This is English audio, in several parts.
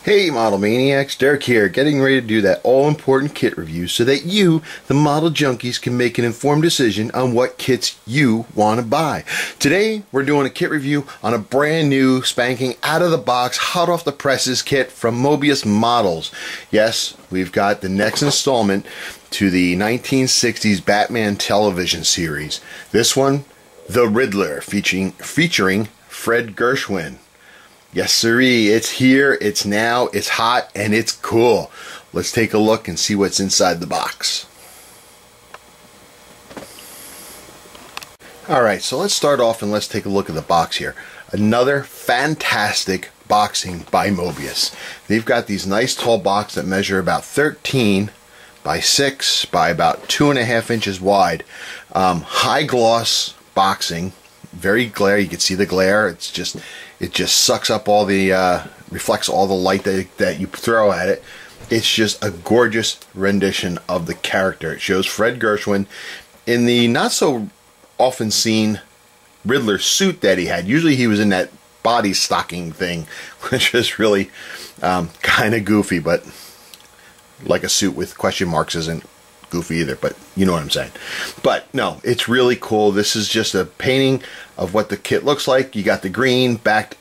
Hey Model Maniacs, Derek here, getting ready to do that all-important kit review so that you, the model junkies, can make an informed decision on what kits you want to buy. Today, we're doing a kit review on a brand new, spanking, out-of-the-box, hot-off-the-presses kit from Moebius Models. Yes, we've got the next installment to the 1960s Batman television series. This one, The Riddler, featuring Fred Gershwin. Yes sirree, it's here, it's now, it's hot, and it's cool. Let's take a look and see what's inside the box. Alright, so let's start off and let's take a look at the box here. Another fantastic boxing by Moebius. They've got these nice tall boxes that measure about 13 by 6 by about 2.5 inches wide. High gloss boxing. Very glare. You can see the glare. It just sucks up all the reflects all the light that you throw at it. It's just a gorgeous rendition of the character. It shows Fred Gershwin in the not so often seen Riddler suit that he had. Usually he was in that body stocking thing, which is really kind of goofy, but like a suit with question marks isn't goofy either, but you know what I'm saying. But no, it's really cool. This is just a painting of what the kit looks like. You got the green backed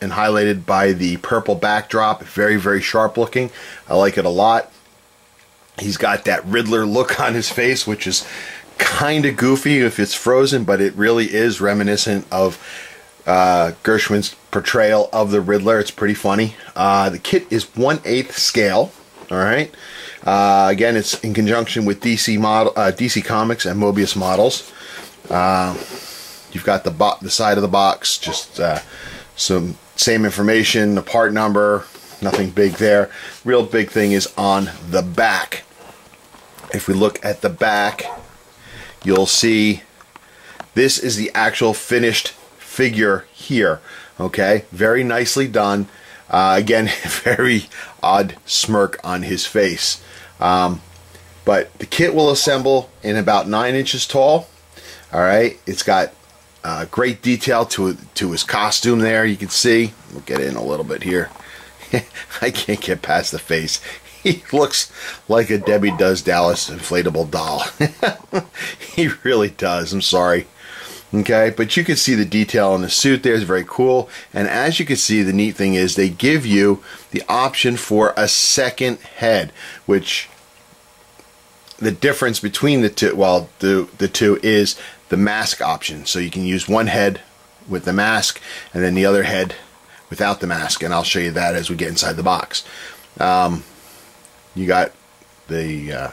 and highlighted by the purple backdrop. Very, very sharp looking. I like it a lot. He's got that Riddler look on his face, which is kind of goofy if it's frozen, but it really is reminiscent of Gershwin's portrayal of the Riddler. It's pretty funny. The kit is 1/8 scale. All right. Again, it's in conjunction with DC Comics and Moebius Models. You've got the side of the box, just some same information, the part number, nothing big there. Real big thing is on the back. If we look at the back, you'll see this is the actual finished figure here. Okay, very nicely done. Again, very odd smirk on his face. But the kit will assemble in about 9 inches tall. Alright, it's got great detail to his costume there. You can see, we'll get in a little bit here. I can't get past the face. He looks like a Debbie Does Dallas inflatable doll. He really does, I'm sorry. Okay, but you can see the detail on the suit there is very cool. And as you can see, the neat thing is they give you the option for a second head, which the difference between the two, well, the two is the mask option. So you can use one head with the mask and then the other head without the mask, and I'll show you that as we get inside the box. You got the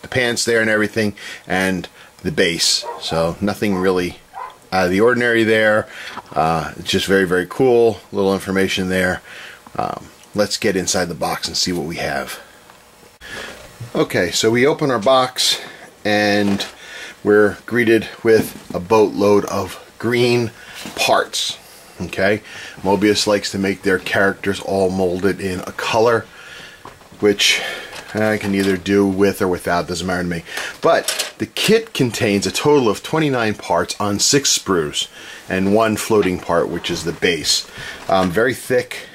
pants there and everything, and the base. So nothing really out of the ordinary there. It's just very, very cool. Little information there. Let's get inside the box and see what we have. Okay, so we open our box and we're greeted with a boatload of green parts. Okay, Moebius likes to make their characters all molded in a color, which I can either do with or without, doesn't matter to me. But the kit contains a total of 29 parts on 6 sprues and 1 floating part, which is the base. Very thick,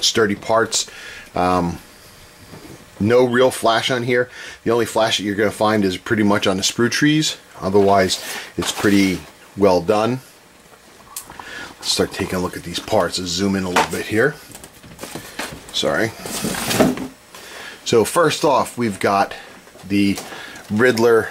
sturdy parts. No real flash on here. The only flash that you're going to find is pretty much on the sprue trees. Otherwise, it's pretty well done. Let's start taking a look at these parts. Let's zoom in a little bit here. Sorry. So first off, we've got the Riddler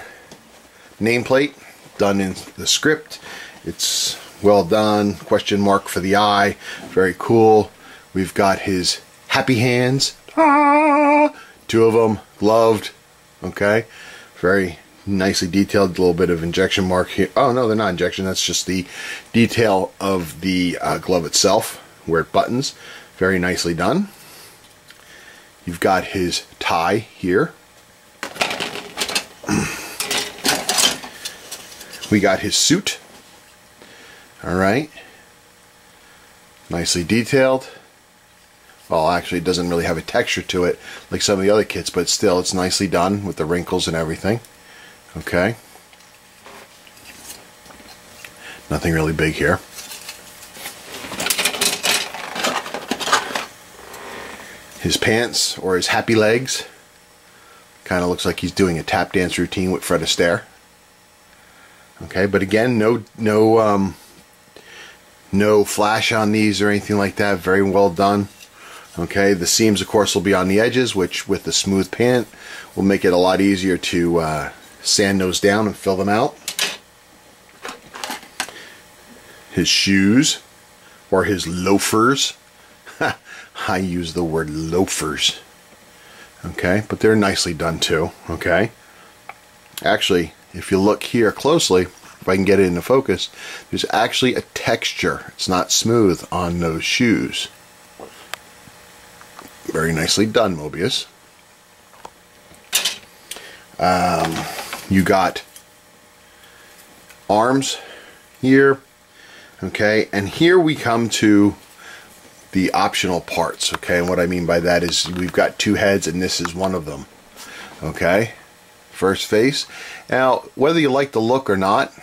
nameplate done in the script. It's well done. Question mark for the eye. Very cool. We've got his happy hands. Ah! 2 of them gloved. Okay. Very nicely detailed. A little bit of injection mark here. Oh no, they're not injection. That's just the detail of the glove itself where it buttons. Very nicely done. You've got his tie here. We got his suit. Alright. Nicely detailed. Well, actually, it doesn't really have a texture to it like some of the other kits, but still, it's nicely done with the wrinkles and everything. Okay. Nothing really big here. his pants or his happy legs. Kind of looks like he's doing a tap dance routine with Fred Astaire. Okay, but again, no flash on these or anything like that. Very well done. Okay, the seams, of course, will be on the edges, which with the smooth paint will make it a lot easier to sand those down and fill them out. His shoes, or his loafers. I use the word loafers. Okay, but they're nicely done too. Okay, actually, if you look here closely, if I can get it into focus, there's actually a texture. It's not smooth on those shoes. Very nicely done, Moebius. You got arms here. Okay, and here we come to the optional parts. Okay, and what I mean by that is we've got two heads and this is one of them. Okay, first face. Now, whether you like the look or not,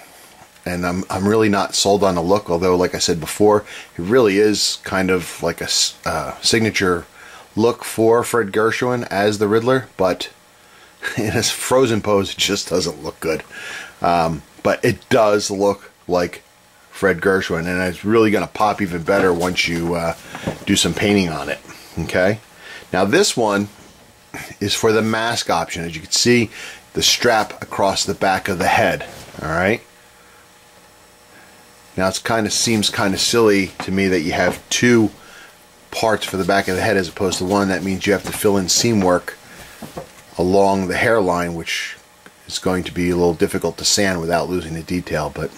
and I'm really not sold on the look, although like I said before, it really is kind of like a signature look for Fred Gershwin as the Riddler, but in his frozen pose it just doesn't look good. But it does look like Fred Gershwin, and it's really going to pop even better once you do some painting on it. Okay, now this one is for the mask option. As you can see, the strap across the back of the head. All right, now it seems kind of silly to me that you have two parts for the back of the head as opposed to one. That means you have to fill in seam work along the hairline, which is going to be a little difficult to sand without losing the detail. But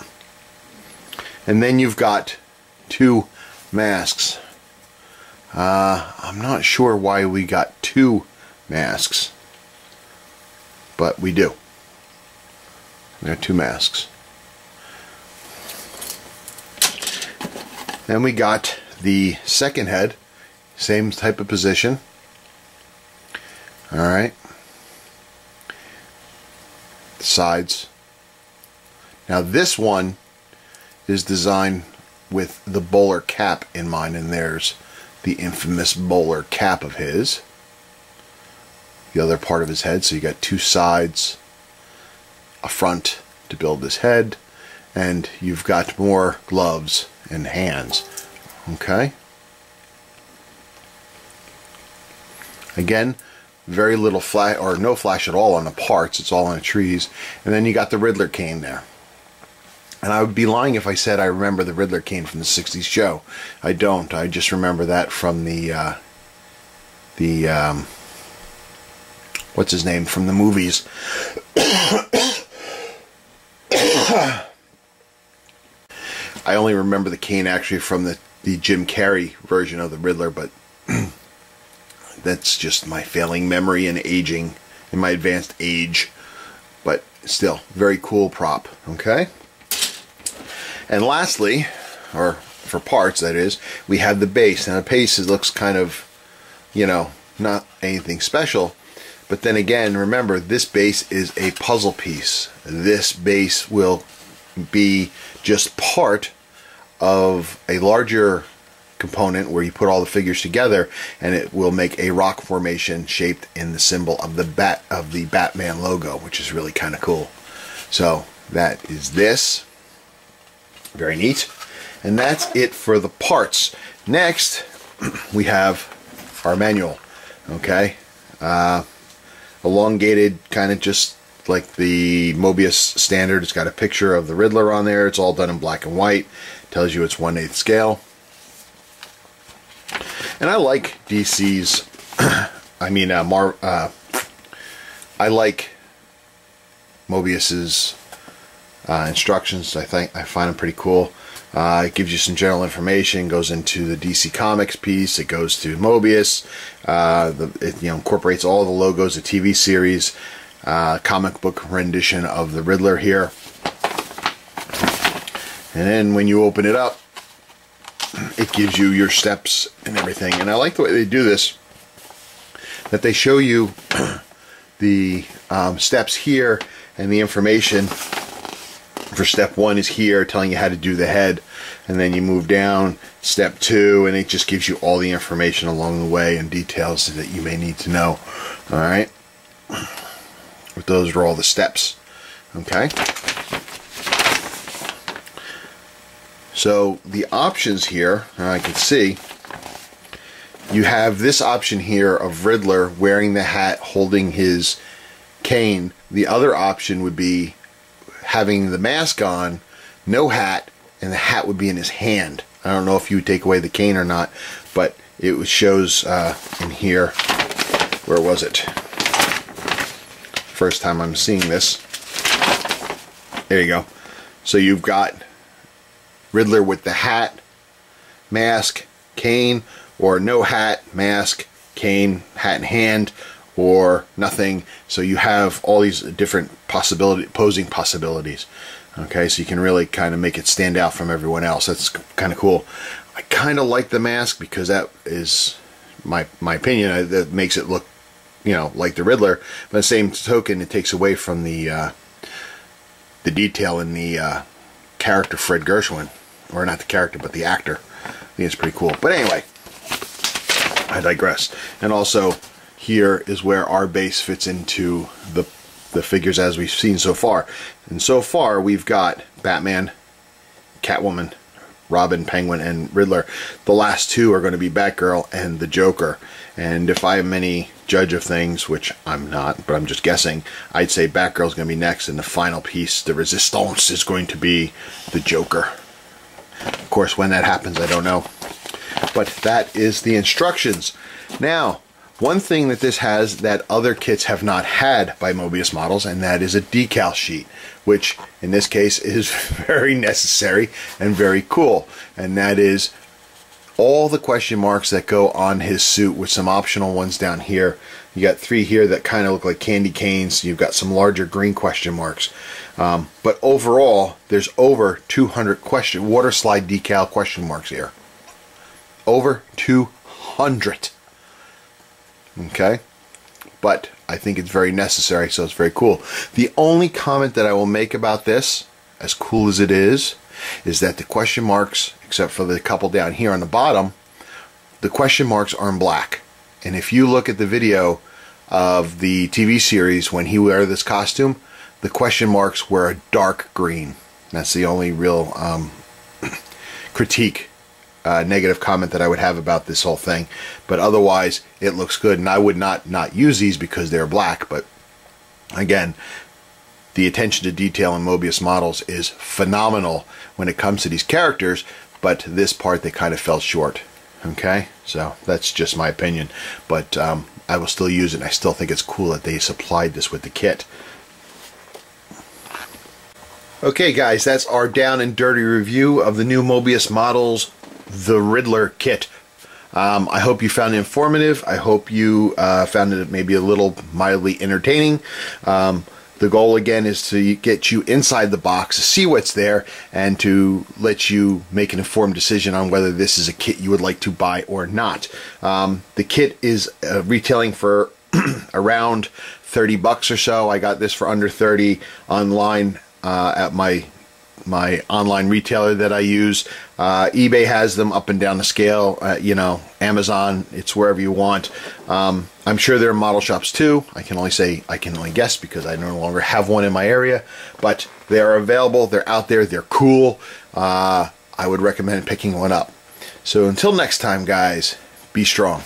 and then you've got two masks. I'm not sure why we got two masks, but we do. We got two masks. Then we got the second head, same type of position. Alright. The sides. Now this one is designed with the bowler cap in mind, and there's the infamous bowler cap of his, the other part of his head. So you got two sides, a front to build his head, and you've got more gloves and hands. Okay, again, very little flash or no flash at all on the parts. It's all on the trees. And then you got the Riddler cane there. And I would be lying if I said I remember the Riddler cane from the 60s show. I don't. I just remember that from the what's his name, from the movies. I only remember the cane actually from the Jim Carrey version of the Riddler, but that's just my failing memory and aging in my advanced age. But still, very cool prop. Okay. And lastly, or for parts that is, we have the base. Now the base looks kind of, you know, not anything special. But then again, remember, this base is a puzzle piece. This base will be just part of a larger component where you put all the figures together, and it will make a rock formation shaped in the symbol of the Batman logo, which is really kind of cool. So that is this. Very neat. And that's it for the parts. Next, we have our manual. Okay, elongated, kind of just like the Moebius standard. It's got a picture of the Riddler on there. It's all done in black and white. Tells you it's 1/8 scale. And I like DC's. I like Moebius's instructions. I find them pretty cool. It gives you some general information, goes into the DC Comics piece, it goes to Moebius, it incorporates all the logos, the TV series, comic book rendition of the Riddler here. And then when you open it up, it gives you your steps and everything. And I like the way they do this, that they show you the steps here and the information for step 1 is here, telling you how to do the head, and then you move down step 2, and it just gives you all the information along the way and details that you may need to know. All right, but those are all the steps. Okay, so the options here, I can see you have this option here of Riddler wearing the hat, holding his cane. The other option would be having the mask on, no hat, and the hat would be in his hand. I don't know if you would take away the cane or not, but it shows in here. Where was it? First time I'm seeing this. There you go. So you've got Riddler with the hat, mask, cane, or no hat, mask, cane, hat in hand, or nothing. So you have all these different posing possibilities. Okay, so you can really kind of make it stand out from everyone else. That's kind of cool. I kind of like the mask because that is my opinion. That makes it look, you know, like the Riddler. But the same token, it takes away from the detail in the character Fred Gershwin, or not the character, but the actor. I think it's pretty cool. But anyway, I digress. And also, here is where our base fits into the figures as we've seen so far. And so far, we've got Batman, Catwoman, Robin, Penguin, and Riddler. The last two are going to be Batgirl and the Joker. And if I am any judge of things, which I'm not, but I'm just guessing, I'd say Batgirl's going to be next, and the final piece, the Resistance, is going to be the Joker. Of course, when that happens, I don't know. But that is the instructions. Now, one thing that this has that other kits have not had by Moebius models, and that is a decal sheet, which in this case is very necessary and very cool. And that is all the question marks that go on his suit, with some optional ones down here. You got 3 here that kind of look like candy canes. You've got some larger green question marks. But overall, there's over 200 water slide decal question marks here. Over 200. Okay, but I think it's very necessary, so it's very cool. The only comment that I will make about this, as cool as it is that the question marks, except for the couple down here on the bottom, the question marks are in black. And if you look at the video of the TV series when he wore this costume, the question marks were a dark green. That's the only real critique, negative comment that I would have about this whole thing. But otherwise, it looks good, and I would not use these because they're black. But again, the attention to detail in Moebius models is phenomenal when it comes to these characters, but this part they kind of fell short. Okay, so that's just my opinion, but I will still use it, and I still think it's cool that they supplied this with the kit. Okay guys, that's our down and dirty review of the new Moebius models, the Riddler kit. I hope you found it informative. I hope you found it maybe a little mildly entertaining. The goal again is to get you inside the box, to see what's there, and to let you make an informed decision on whether this is a kit you would like to buy or not. The kit is retailing for around 30 bucks or so. I got this for under 30 online at my online retailer that I use. eBay has them up and down the scale. You know, Amazon, it's wherever you want. I'm sure there are model shops too. I can only guess because I no longer have one in my area, but they are available. They're out there. They're cool. I would recommend picking one up. So until next time, guys, be strong.